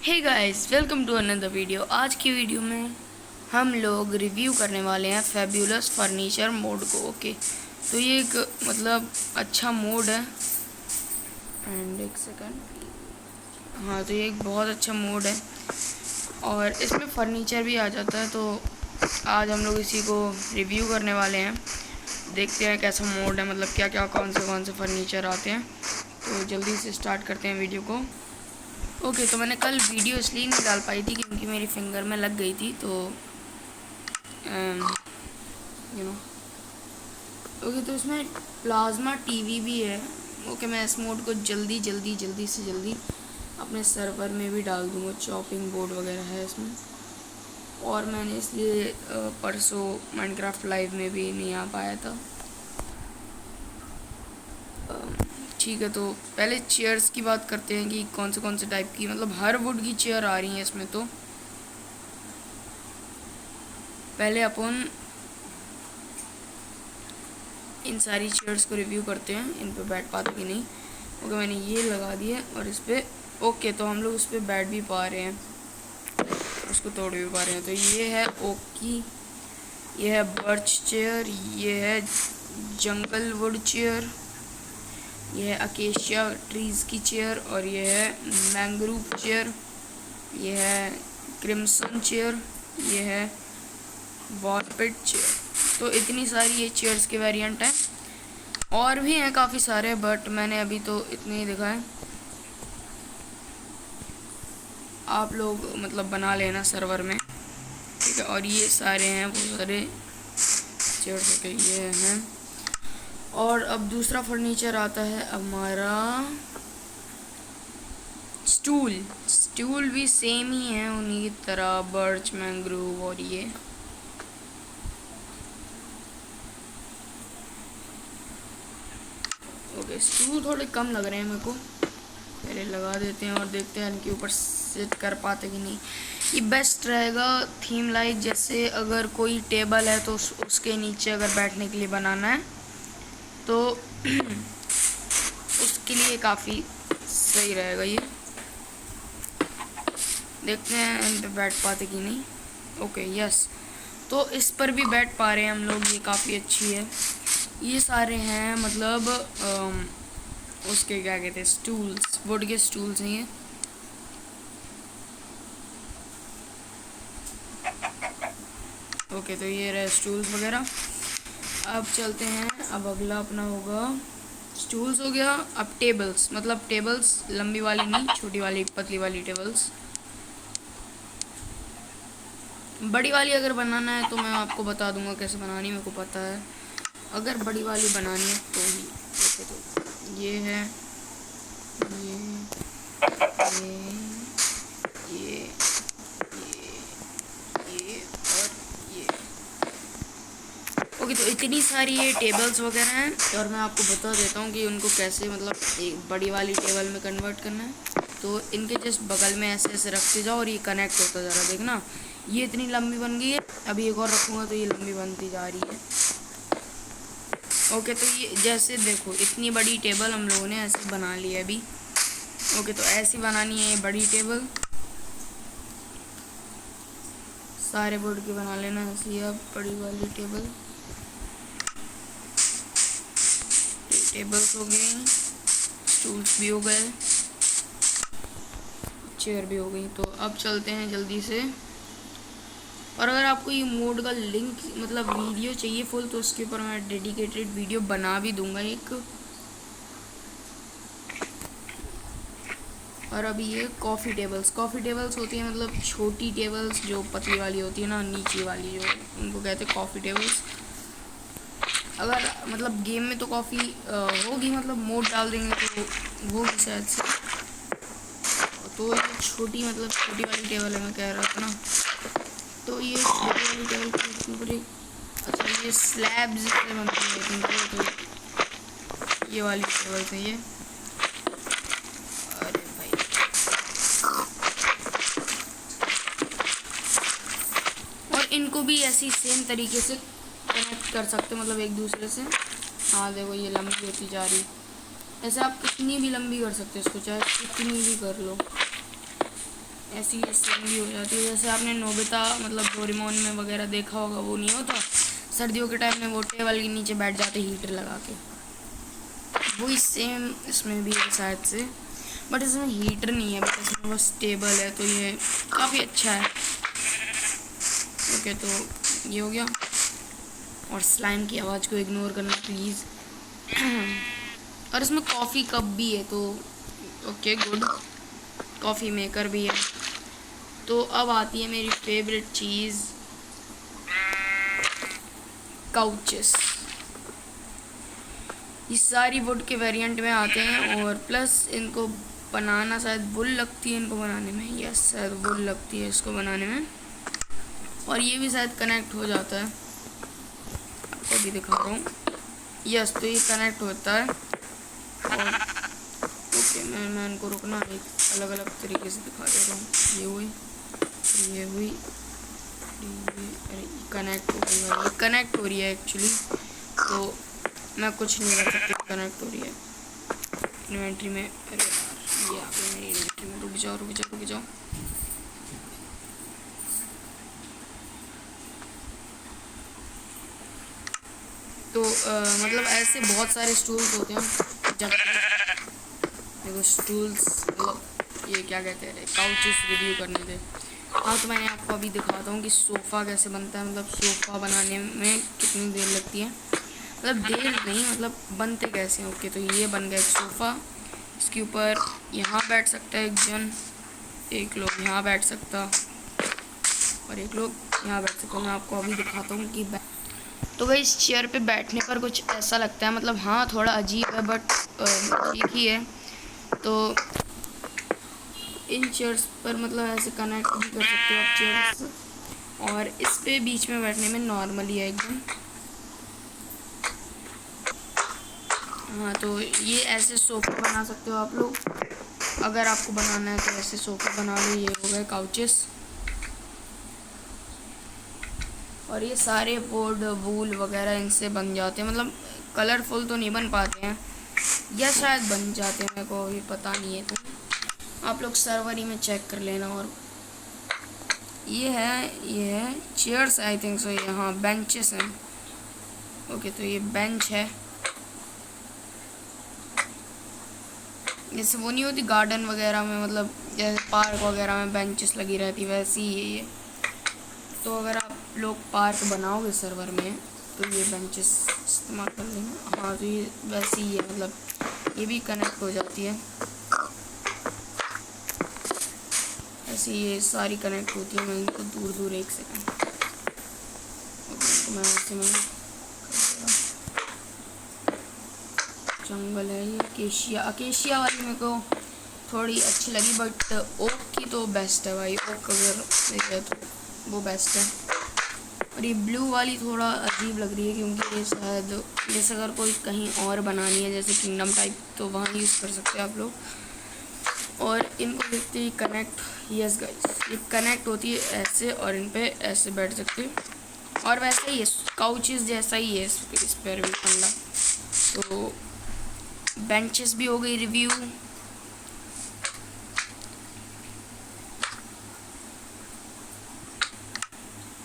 Hey guys, welcome to another video. आज की video में हम लोग रिव्यू करने वाले हैं फैब्यूलस फर्नीचर मोड को। ओके, तो ये एक अच्छा मोड है। एंड एक सेकंड, हाँ, तो ये एक बहुत अच्छा मोड है और इसमें फर्नीचर भी आ जाता है। तो आज हम लोग इसी को रिव्यू करने वाले हैं। देखते हैं कैसा मोड है, क्या क्या कौन से फर्नीचर आते हैं। तो जल्दी से स्टार्ट करते हैं वीडियो को। ओके, तो मैंने कल वीडियो इसलिए नहीं डाल पाई थी क्योंकि मेरी फिंगर में लग गई थी। तो यू नो ओके, तो इसमें प्लाज्मा टीवी भी है। ओके, मैं इस मोड को जल्दी अपने सर्वर में भी डाल दूँगा। चॉपिंग बोर्ड वगैरह है इसमें, और मैंने इसलिए परसों माइनक्राफ्ट लाइव में भी नहीं आ पाया था। ठीक है, तो पहले चेयर्स की बात करते हैं कि कौन से टाइप की, हर वुड की चेयर आ रही है इसमें। तो पहले अपन इन सारी चेयर्स को रिव्यू करते हैं, इन पे बैठ पाते कि नहीं। ओके, मैंने ये लगा दिया और इस पर ओके, तो हम लोग उस पर बैठ भी पा रहे हैं, उसको तोड़ भी पा रहे हैं। तो ये है ओक की, ये है बर्च चेयर, ये है जंगल वुड चेयर, ये है अकेशिया ट्रीज़ की चेयर, और ये है मैंग्रोव चेयर, ये है क्रिम्सन चेयर, ये है वॉलपेट चेयर। तो इतनी सारी ये चेयर्स के वेरिएंट हैं, और भी हैं काफ़ी सारे, बट मैंने अभी तो इतने ही दिखाए। आप लोग बना लेना सर्वर में, ठीक है। और ये सारे हैं वो सारे चेयर्स के ये हैं। और अब दूसरा फर्नीचर आता है हमारा स्टूल भी सेम ही है उन्हीं की तरह, बर्च, मैंग्रोव और ये। ओके, स्टूल थोड़े कम लग रहे हैं मेरे को, पहले लगा देते हैं और देखते हैं इनके ऊपर सेट कर पाते कि नहीं। ये बेस्ट रहेगा थीम लाइक, जैसे अगर कोई टेबल है तो उसके नीचे अगर बैठने के लिए बनाना है तो उसके लिए काफ़ी सही रहेगा ये। देखते हैं इन पे बैठ पाते कि नहीं। ओके, यस, तो इस पर भी बैठ पा रहे हैं हम लोग, ये काफ़ी अच्छी है। ये सारे हैं उसके क्या कहते हैं, स्टूल्स, वुड के स्टूल्स हैं ये। ओके, तो ये रहे स्टूल्स वगैरह। अब चलते हैं, अब अगला अपना होगा, स्टूल्स हो गया। अब टेबल्स, टेबल्स लंबी वाली नहीं, छोटी वाली पतली वाली टेबल्स। बड़ी वाली अगर बनाना है तो मैं आपको बता दूंगा कैसे बनानी, मेरे को पता है। अगर बड़ी वाली बनानी है तो ही ओके, तो ये है, ये ये ये और ये। ओके, तो इतनी सारी ये टेबल्स वगैरह हैं, और मैं आपको बता देता हूँ कि उनको कैसे एक बड़ी वाली टेबल में कन्वर्ट करना है। तो इनके जस्ट बगल में ऐसे ऐसे रखते जाओ और ये कनेक्ट होता जा रहा है, देखना ये इतनी लंबी बन गई है। अभी एक और रखूँगा तो ये लंबी बनती जा रही है। ओके, तो ये जैसे देखो इतनी बड़ी टेबल हम लोगों ने ऐसे बना ली है अभी। ओके, तो ऐसी बनानी है ये बड़ी टेबल, सारे बोर्ड के बना लेना ऐसी। अब बड़ी वाली टेबल्स हो गई, स्टूल्स भी हो गए, चेयर भी हो गई। तो अब चलते हैं जल्दी से। और अगर आपको ये मोड का लिंक वीडियो चाहिए फुल, तो उसके ऊपर मैं डेडिकेटेड वीडियो बना भी दूंगा एक। और अभी ये कॉफ़ी टेबल्स होती हैं, छोटी टेबल्स जो पतली वाली होती है ना, नीचे वाली जो, उनको कहते हैं कॉफ़ी टेबल्स। अगर गेम में तो कॉफ़ी होगी, मोड डाल देंगे तो होगी शायद से। तो ये छोटी वाली टेबल है, मैं कह रहा था ना। तो ये छोटी वाली टेबल के ऊपर अच्छा, ये स्लैब्स से बनती है, तो ये वाली टेबल है ये। अरे भाई, और इनको भी ऐसी सेम तरीके से कनेक्ट कर सकते, एक दूसरे से। हाँ देखो, ये लंबी होती जा रही, ऐसे आप कितनी भी लंबी कर सकते हो इसको, चाहे कितनी भी कर लो। ऐसी सेम भी हो जाती है। जैसे आपने नोबिता मतलब डोरेमोन में वगैरह देखा होगा, वो नहीं होता सर्दियों के टाइम में वो टेबल के नीचे बैठ जाते हीटर लगा के, वही सेम इसमें भी है शायद से, बट इसमें हीटर नहीं है, बट इसमें बस टेबल है, तो ये काफ़ी अच्छा है। ओके, तो ये हो गया। और स्लाइम की आवाज़ को इग्नोर करना प्लीज़। और इसमें कॉफ़ी कप भी है, तो ओके गुड, कॉफ़ी मेकर भी है। तो अब आती है मेरी फेवरेट चीज़, काउचेस। ये सारी वुड के वेरिएंट में आते हैं, और प्लस इनको बनाना शायद वुल लगती है इनको बनाने में, यस शायद वुल लगती है इसको बनाने में, और ये भी शायद कनेक्ट हो जाता है, आपको भी दिखा रहा हूँ। यस, तो ये कनेक्ट होता है। और ओके, मैं इनको रुकना एक अलग अलग तरीके से दिखा दे रहा हूँ। ये हुई, ये हुई, अरे कनेक्ट हो गई है, ये कनेक्ट हो रही है एक्चुअली, तो मैं कुछ नहीं कर सकती, कनेक्ट हो रही है इन्वेंट्री में। अरे यार, ये आ गई मेरी इन्वेंट्री में, रुक जाओ रुक जाओ रुक जाओ। तो मतलब ऐसे बहुत सारे स्टूल्स होते हैं। जब देखो स्टूल्स, मतलब ये क्या कहते हैं, काउचेस रिव्यू करने थे। हाँ, तो मैंने आपको अभी दिखाता हूँ कि सोफ़ा कैसे बनता है, मतलब सोफ़ा बनाने में कितनी देर लगती है, मतलब देर नहीं, मतलब बनते कैसे हैं। ओके, तो ये बन गया एक सोफ़ा। इसके ऊपर यहाँ बैठ सकता है एक जन, एक लोग यहाँ बैठ सकता, और एक लोग यहाँ बैठ सकता। मैं आपको अभी दिखाता हूँ कि तो भाई इस चेयर पे बैठने पर कुछ ऐसा लगता है, मतलब हाँ थोड़ा अजीब है, बट ठीक ही है। तो इन चेयर्स पर मतलब ऐसे कनेक्ट भी कर सकते हो आप चेयर्स, और इस पे बीच में बैठने में नॉर्मली है एकदम। हाँ, तो ये ऐसे सोफ़ा बना सकते हो आप लोग, अगर आपको बनाना है तो ऐसे सोफ़ा बना लो। ये हो गए काउचेस, और ये सारे बोर्ड वूल वगैरह इनसे बन जाते हैं, मतलब कलरफुल तो नहीं बन पाते हैं, या शायद बन जाते हैं, मेरे को अभी पता नहीं है, तो आप लोग सर्वर ही में चेक कर लेना। और ये है चेयर्स आई थिंक सो, ये हाँ बेंचेस हैं। ओके, तो ये बेंच है, जैसे वो नहीं होती गार्डन वगैरह में, मतलब जैसे पार्क वगैरह में बेंचेस लगी रहती, वैसी ही है ये। तो अगर आप लोग पार्क बनाओगे सर्वर में, तो ये बेंचेस इस्तेमाल कर लेंगे। हाँ, तो ये वैसी ही है, मतलब ये भी कनेक्ट हो जाती है, ऐसे ये सारी कनेक्ट होती है। मैं इनको दूर दूर, एक सेकंड, मैं ऐसे में जंगल है, ये अकेशिया वाली मेरे को थोड़ी अच्छी लगी, बट ओक की तो बेस्ट है भाई, ओक अगर देखे तो वो बेस्ट है। और ये ब्लू वाली थोड़ा अजीब लग रही है, क्योंकि ये शायद जैसे अगर कोई कहीं और बनानी है जैसे किंगडम टाइप, तो वहाँ यूज़ कर सकते हैं आप लोग। और इनको देखते ही कनेक्ट, यस गाइस, ये कनेक्ट होती है ऐसे, और इन पे ऐसे बैठ सकते हैं। और वैसे ही काउचेस जैसा ही है इस पर भी फंडा। तो बेंचेस भी हो गई रिव्यू।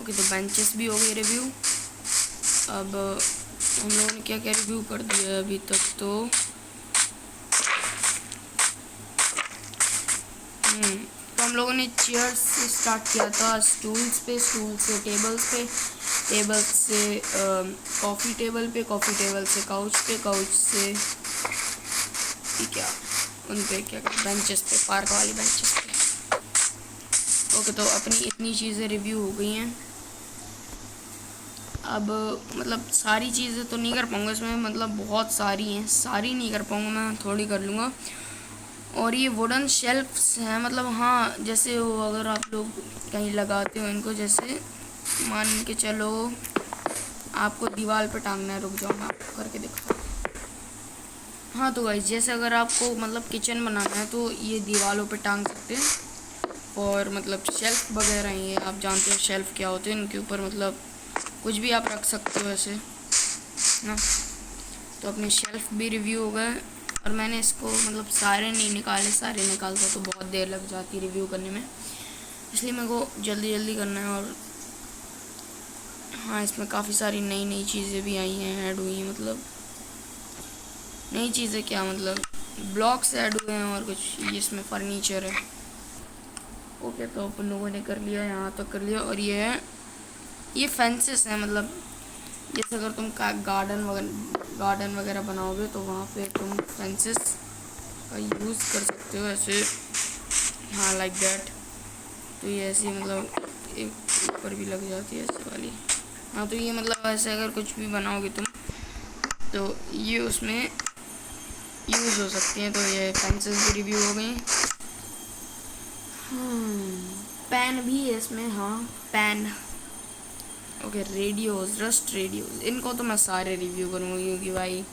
ओके, तो बेंचेस भी हो गई रिव्यू। अब हम लोगों ने क्या क्या रिव्यू कर दिया है अभी तक, तो हम लोगों ने चेयर्स से स्टार्ट किया था, स्टूल्स से टेबल्स पे, टेबल्स से कॉफ़ी टेबल पे, कॉफ़ी टेबल से काउच पे, काउच से क्या उन पे क्या बेंचेस पे, पार्क वाली बेंचेस पे। ओके, तो अपनी इतनी चीज़ें रिव्यू हो गई हैं। अब मतलब सारी चीज़ें तो नहीं कर पाऊँगा इसमें, मतलब बहुत सारी हैं, सारी नहीं कर पाऊँगा, मैं थोड़ी कर लूँगा। और ये वुडन शेल्फ्स हैं, मतलब हाँ जैसे वो अगर आप लोग कहीं लगाते हो इनको, जैसे मान के चलो आपको दीवार पे टांगना है, रुक जाओ मैं आपको करके दिखाऊँ। हाँ, तो गाइस जैसे अगर आपको मतलब किचन बनाना है, तो ये दीवारों पे टांग सकते हैं। और मतलब शेल्फ वगैरह, ये आप जानते हो शेल्फ क्या होते हैं, इनके ऊपर मतलब कुछ भी आप रख सकते हो ऐसे ना। तो अपने शेल्फ भी रिव्यू हो गए। और मैंने इसको मतलब सारे नहीं निकाले, सारे निकालता तो बहुत देर लग जाती रिव्यू करने में, इसलिए मेरे को जल्दी जल्दी करना है। और हाँ, इसमें काफ़ी सारी नई नई चीज़ें भी आई हैं, ऐड हुई हैं। मतलब नई चीज़ें क्या, मतलब ब्लॉक्स ऐड हुए हैं और कुछ ये इसमें फर्नीचर है। ओके, तो अपन लोगों ने कर लिया, यहाँ तक कर लिया। और ये फेंसेस हैं, मतलब जैसे अगर तुम गार्डन वगैरह बनाओगे तो वहाँ पे तुम फेंसेस का यूज़ कर सकते हो ऐसे। हाँ, लाइक दैट। तो ये ऐसी मतलब एक ऊपर भी लग जाती है ऐसे वाली। हाँ, तो ये मतलब ऐसे अगर कुछ भी बनाओगे तुम तो ये उसमें यूज़ हो सकती हैं। तो ये फेंसेस भी रिव्यू हो गई। पैन भी है इसमें, हाँ pan. Okay, radios, rust radios, इनको तो मैं सारे रिव्यू करूँगा क्योंकि भाई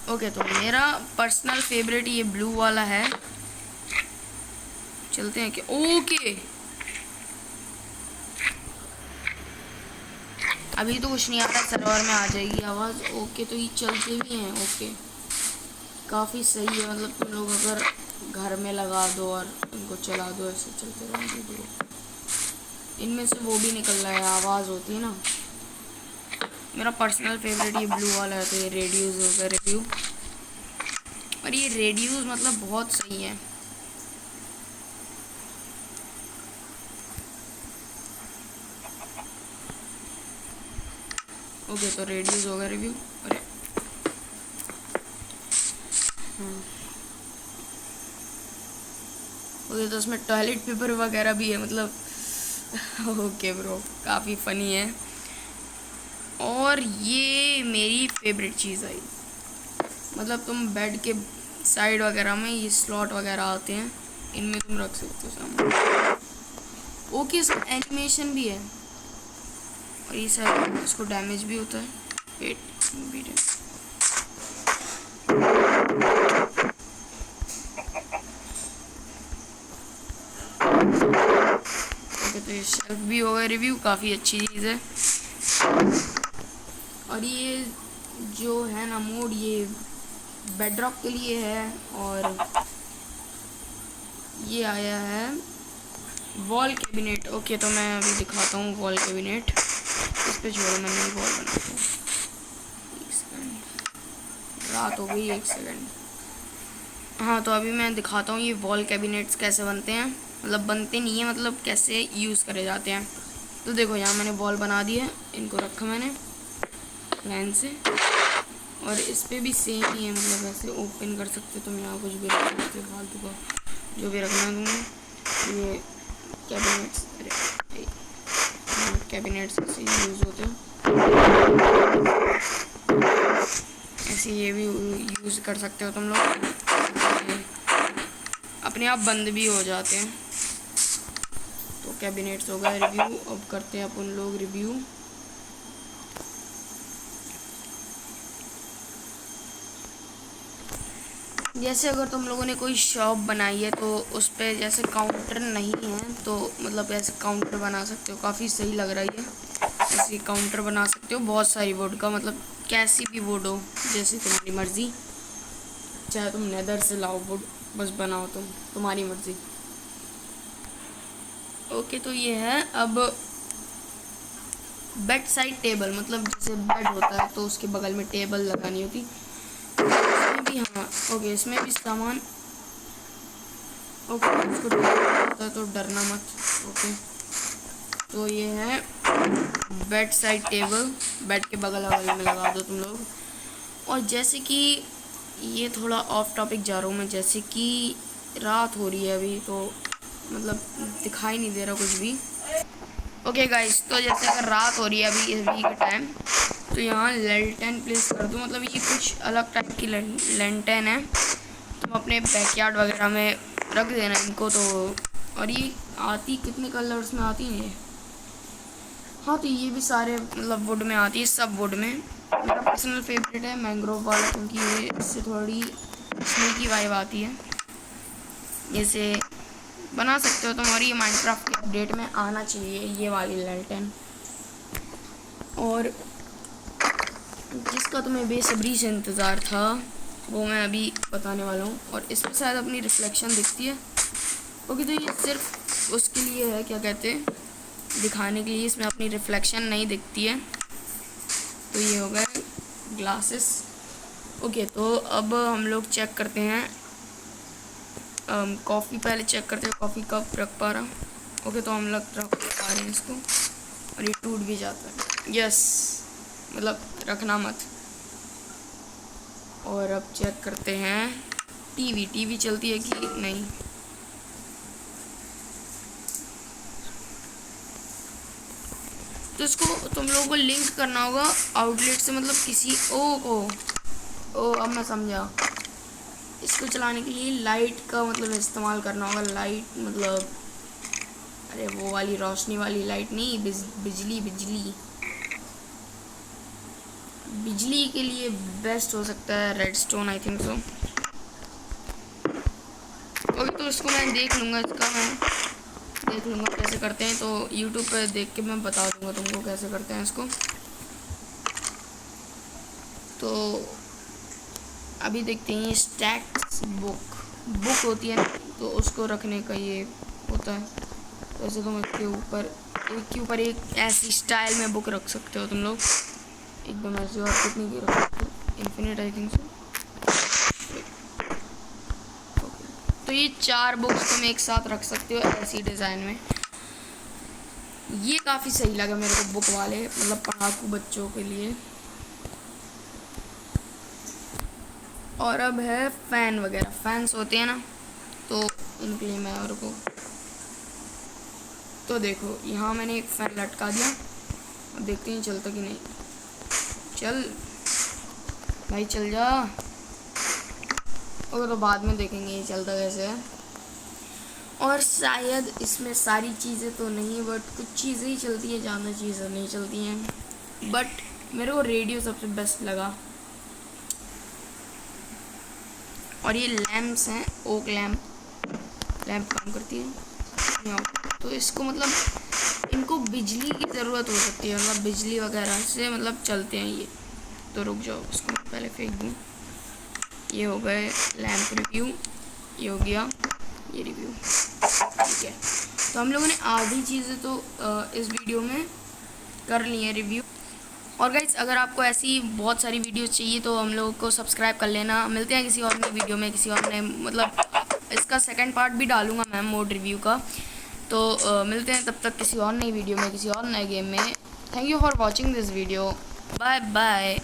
ओके, तो मेरा पर्सनल फेवरेट ये ब्लू वाला है। चलते हैं कि ओके, अभी तो कुछ नहीं आ रहा, सर्वर में आ जाएगी आवाज़। ओके, तो ये चलते भी हैं। ओके, काफ़ी सही है। मतलब तुम लोग अगर घर में लगा दो और इनको चला दो, ऐसे चलते रहेंगे। दो इनमें से वो भी निकल रहा है, आवाज़ होती है ना। मेरा पर्सनल फेवरेट ये ब्लू वाला है। तो ये रेडियोज हो गया रिव्यू, और ये रेडियोज मतलब बहुत सही है। ओके, तो रेडियोज हो गया रिव्यू। अरे ओके, तो उसमें टॉयलेट पेपर वगैरह भी है, मतलब ओके ब्रो, काफ़ी फ़नी है। और ये मेरी फेवरेट चीज़ आई, मतलब तुम बेड के साइड वगैरह में ये स्लॉट वगैरह आते हैं, इनमें तुम रख सकते हो सामान। ओके, इसका एनिमेशन भी है, और ये शायद इसको डैमेज भी होता है। वेट, ओके, तो ये शेल्फ भी होगा रिव्यू, काफ़ी अच्छी चीज़ है। और ये जो है ना मोड, ये बेडरॉक के लिए है। और ये आया है वॉल कैबिनेट। ओके, तो मैं अभी दिखाता हूँ वॉल कैबिनेट। इस पे छोड़ो, मैंने वॉल बनाता हूँ। एक सेकंड, रात हो गई, एक सेकंड। हाँ, तो अभी मैं दिखाता हूँ ये वॉल कैबिनेट्स कैसे बनते हैं। मतलब बनते नहीं है, मतलब कैसे यूज़ करे जाते हैं। तो देखो, यहाँ मैंने वॉल बना दी है, इनको रखा मैंने प्लान से। और इस पर भी सेम ही है, मतलब ऐसे ओपन कर सकते हो तुम, यहाँ कुछ भी रख सकते हो फालतू का, जो भी रखना है तुम्हें। ये कैबिनेट्स, अरे कैबिनेट्स ऐसे यूज़ होते हैं, ऐसे ये भी यूज़ कर सकते हो तुम लोग, अपने आप बंद भी हो जाते हैं। तो कैबिनेट्स हो गया रिव्यू। अब करते हैं अपन लोग रिव्यू। जैसे अगर तुम लोगों ने कोई शॉप बनाई है तो उस पर जैसे काउंटर नहीं है, तो मतलब ऐसे काउंटर बना सकते हो, काफ़ी सही लग रहा है ये। ऐसे काउंटर बना सकते हो बहुत सारी वुड का, मतलब कैसी भी वुड हो, जैसे तुम्हारी मर्ज़ी। चाहे तुम नेदर से लाओ वुड, बस बनाओ तुम्हारी मर्ज़ी। ओके, तो ये है अब बेड साइड टेबल, मतलब जैसे बेड होता है तो उसके बगल में टेबल लगानी होती, इसमें भी। हाँ, ओके, इसमें भी सामान। ओके, इसको होता है तो डरना मत। ओके, तो ये है बेड साइड टेबल, बेड के बगल में लगा दो तुम लोग। और जैसे कि ये थोड़ा ऑफ टॉपिक जा रहा हूँ मैं, जैसे कि रात हो रही है अभी, तो मतलब दिखाई नहीं दे रहा कुछ भी। ओके गाइस, तो जैसे अगर रात हो रही है अभी के टाइम, तो यहाँ लेंटेन प्लेस कर दूँ, मतलब ये कुछ अलग टाइप की लेंटेन है, तुम अपने बैकयार्ड वगैरह में रख देना इनको। तो और ये आती कितने कलर्स में आती हैं ये? हाँ, तो ये भी सारे मतलब वुड में आती है, सब वुड में। मेरा पर्सनल फेवरेट है मैंग्रोव वाला, क्योंकि ये इससे थोड़ी स्नेकी वाइब आती है। जैसे बना सकते हो तुम, और ये माइनक्राफ्ट के अपडेट में आना चाहिए ये वाली लेंटेन। और जिसका तुम्हें बेसब्री से इंतज़ार था वो मैं अभी बताने वाला हूँ। और इसमें शायद अपनी रिफ्लेक्शन दिखती है। ओके, तो ये सिर्फ उसके लिए है, क्या कहते हैं, दिखाने के लिए। इसमें अपनी रिफ्लेक्शन नहीं दिखती है। तो ये हो गए ग्लासेस। ओके, तो अब हम लोग चेक करते हैं कॉफ़ी। पहले चेक करते हैं कॉफ़ी कब रख पा रहा। ओके, तो हम लोग रख पा रहे हैं इसको, और ये टूट भी जाता है। यस, मतलब रखना मत। और अब चेक करते हैं टीवी चलती है कि नहीं। तो इसको तुम लोगों को लिंक करना होगा आउटलेट से, मतलब किसी ओ अब मैं समझा। इसको चलाने के लिए लाइट का मतलब इस्तेमाल करना होगा। लाइट मतलब अरे वो वाली रोशनी वाली लाइट नहीं, बिजली के लिए बेस्ट हो सकता है redstone, I think so. Okay, तो इसको मैं देख लूँगा, इसका मैं देख लूँगा कैसे करते हैं। तो यूट्यूब पे देख के मैं बता दूँगा तुमको कैसे करते हैं इसको। तो अभी देखते हैं स्टैक्स बुक होती है, तो उसको रखने का ये होता है। तो ऐसे तुम एक के ऊपर एक ऐसी स्टाइल में बुक रख सकते हो तुम लोग, एकदम ऐसे। और कितनी की रख सकते हो, इन्फिनिट आई थिंक सो। तो ये 4 बुक्स तुम एक साथ रख सकते हो ऐसी डिज़ाइन में। ये काफ़ी सही लगा मेरे को, बुक वाले, मतलब पढ़ाकू बच्चों के लिए। और अब है फ़ैन वगैरह, फैंस होते हैं ना, तो इनके लिए मैं और को, तो देखो यहाँ मैंने एक फ़ैन लटका दिया। अब देखते हैं चलता कि नहीं। चल भाई, चल जा। और तो बाद में देखेंगे ये चलता कैसे है। और शायद इसमें सारी चीज़ें तो नहीं, बट कुछ चीज़ें ही चलती हैं, ज़्यादा चीज़ें नहीं चलती हैं। बट मेरे को रेडियो सबसे बेस्ट लगा। और ये लैम्प्स हैं, ओक लैम्प काम करती है। तो इसको मतलब इनको बिजली की ज़रूरत हो सकती है, मतलब बिजली वगैरह से मतलब चलते हैं ये। तो रुक जाओ, इसको मैं पहले फेंक दूँ। ये हो गए लैम्प रिव्यू, ये हो गया ये रिव्यू, ठीक है। तो हम लोगों ने आधी चीज़ें तो इस वीडियो में कर ली है रिव्यू। और गाइस, अगर आपको ऐसी बहुत सारी वीडियोस चाहिए तो हम लोगों को सब्सक्राइब कर लेना। मिलते हैं किसी और नई वीडियो में, किसी और नए, मतलब इसका सेकंड पार्ट भी डालूंगा मैं मोड रिव्यू का। तो मिलते हैं तब तक किसी और नई वीडियो में, किसी और नए गेम में। Thank you for watching this video. Bye bye.